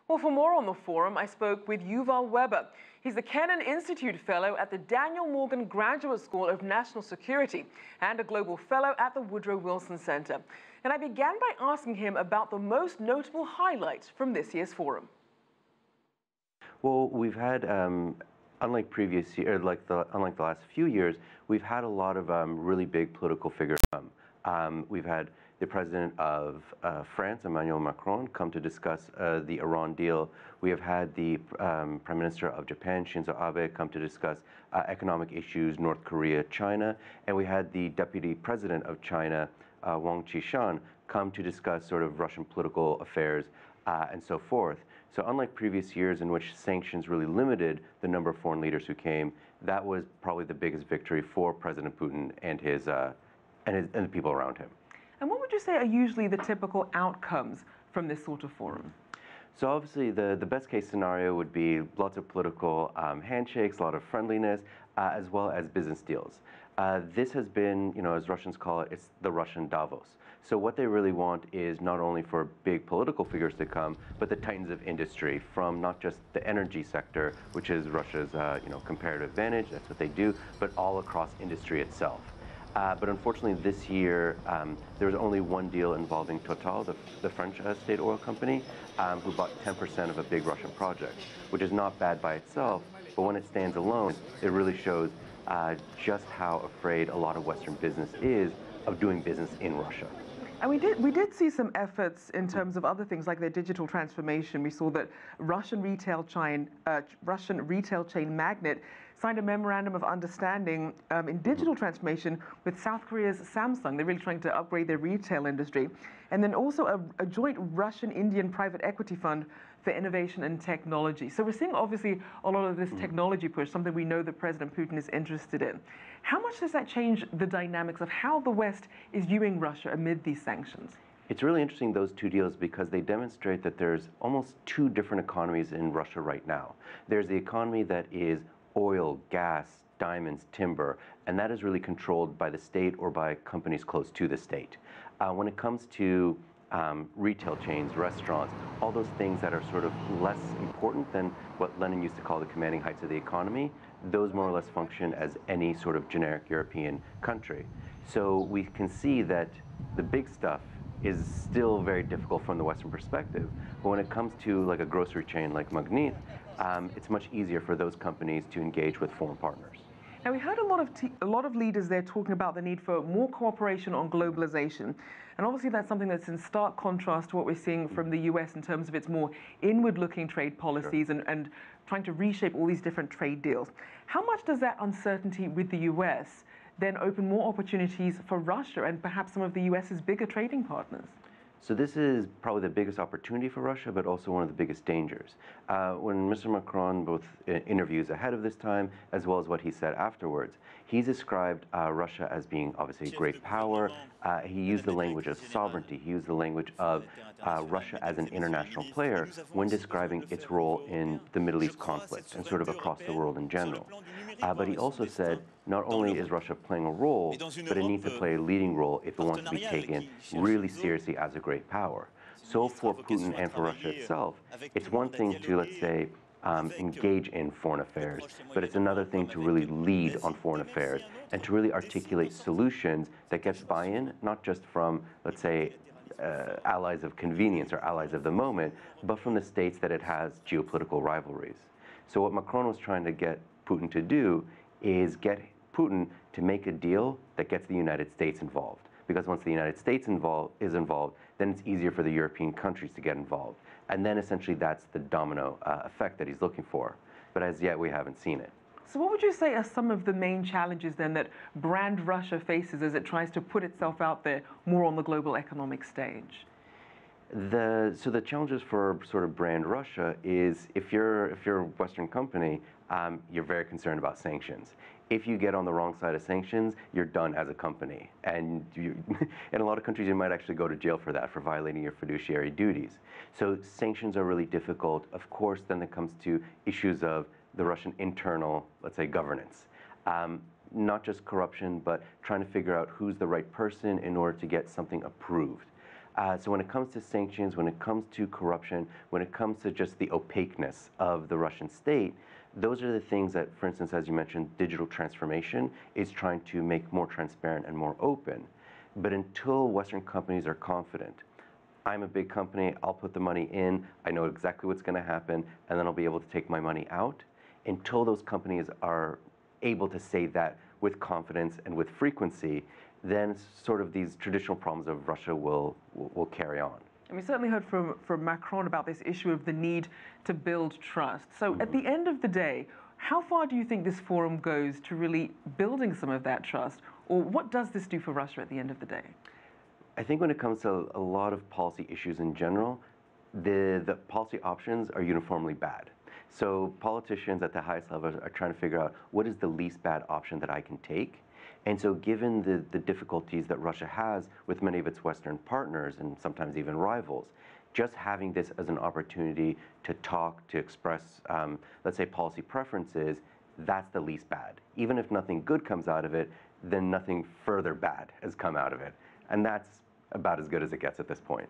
Well, for more on the forum, I spoke with Yuval Weber. He's the Kennan Institute Fellow at the Daniel Morgan Graduate School of National Security and a Global Fellow at the Woodrow Wilson Center. And I began by asking him about the most notable highlights from this year's forum. Well, we've had, unlike previous year, unlike the last few years, we've had a lot of really big political figures come. We've had the president of France, Emmanuel Macron, come to discuss the Iran deal. We have had the Prime Minister of Japan, Shinzo Abe, come to discuss economic issues, North Korea, China. And we had the Deputy President of China, Wang Qishan, come to discuss sort of Russian political affairs and so forth. So unlike previous years in which sanctions really limited the number of foreign leaders who came, that was probably the biggest victory for President Putin and the people around him. And what would you say are usually the typical outcomes from this sort of forum? So obviously the best case scenario would be lots of political handshakes, a lot of friendliness, as well as business deals. This has been, as Russians call it, it's the Russian Davos. So what they really want is not only for big political figures to come, but the titans of industry from not just the energy sector, which is Russia's comparative advantage, that's what they do, but all across industry itself. But unfortunately, this year, there was only one deal involving Total, the French state oil company, who bought 10% of a big Russian project, which is not bad by itself, but when it stands alone, it really shows just how afraid a lot of Western business is of doing business in Russia. And we did see some efforts in terms of other things like their digital transformation. We saw that Russian retail chain Magnet signed a memorandum of understanding in digital transformation with South Korea's Samsung. They're really trying to upgrade their retail industry. And then also a joint Russian-Indian private equity fund for innovation and technology. So we're seeing obviously a lot of this technology push, something we know that President Putin is interested in. How much does that change the dynamics of how the West is viewing Russia amid these sanctions? It's really interesting, those two deals, because they demonstrate that there's almost two different economies in Russia right now. There's the economy that is oil, gas, diamonds, timber, and that is really controlled by the state or by companies close to the state. When it comes to retail chains, restaurants, all those things that are sort of less important than what Lenin used to call the commanding heights of the economy, those more or less function as any sort of generic European country. So we can see that the big stuff is still very difficult from the Western perspective. But when it comes to like a grocery chain like Magnet, it's much easier for those companies to engage with foreign partners. Now, we heard a lot of leaders there talking about the need for more cooperation on globalization. And obviously, that's something that's in stark contrast to what we're seeing from the US in terms of its more inward-looking trade policies and trying to reshape all these different trade deals. How much does that uncertainty with the US then open more opportunities for Russia and perhaps some of the US's bigger trading partners? So this is probably the biggest opportunity for Russia, but also one of the biggest dangers. When Mr. Macron, both in interviews ahead of this time, as well as what he said afterwards, he's described Russia as being obviously a great power. He used the language of sovereignty. He used the language of Russia as an international player when describing its role in the Middle East conflict and sort of across the world in general. But he also said not only is Russia playing a role, but it needs to play a leading role if it wants to be taken really seriously as a great power. So for Putin and for Russia itself, it's one thing to, let's say, engage in foreign affairs, but it's another thing to really lead on foreign affairs and to really articulate solutions that gets buy-in, not just from, let's say, allies of convenience or allies of the moment, but from the states that it has geopolitical rivalries. So what Macron was trying to get Putin to do is get Putin to make a deal that gets the United States involved. Because once the United States is involved, then it's easier for the European countries to get involved. And then essentially that's the domino effect that he's looking for. But as yet, we haven't seen it. So what would you say are some of the main challenges then that brand Russia faces as it tries to put itself out there more on the global economic stage? So the challenges for sort of brand Russia is if you're a Western company, you're very concerned about sanctions. If you get on the wrong side of sanctions, you're done as a company. And in a lot of countries, you might actually go to jail for that, for violating your fiduciary duties. So sanctions are really difficult. Of course, then it comes to issues of the Russian internal, let's say, governance. Not just corruption, but trying to figure out who's the right person in order to get something approved. So when it comes to sanctions, when it comes to corruption, when it comes to just the opaqueness of the Russian state, those are the things that, for instance, as you mentioned, digital transformation is trying to make more transparent and more open. But until Western companies are confident, I'm a big company, I'll put the money in, I know exactly what's going to happen, and then I'll be able to take my money out. Until those companies are able to say that with confidence and with frequency, then sort of these traditional problems of Russia will carry on. And we certainly heard from Macron about this issue of the need to build trust. So at the end of the day, how far do you think this forum goes to really building some of that trust? Or what does this do for Russia at the end of the day? I think when it comes to a lot of policy issues in general, the policy options are uniformly bad. So politicians at the highest level are trying to figure out what is the least bad option that I can take. And so given the difficulties that Russia has with many of its Western partners and sometimes even rivals, just having this as an opportunity to talk, to express, let's say, policy preferences, that's the least bad. Even if nothing good comes out of it, then nothing further bad has come out of it. And that's about as good as it gets at this point.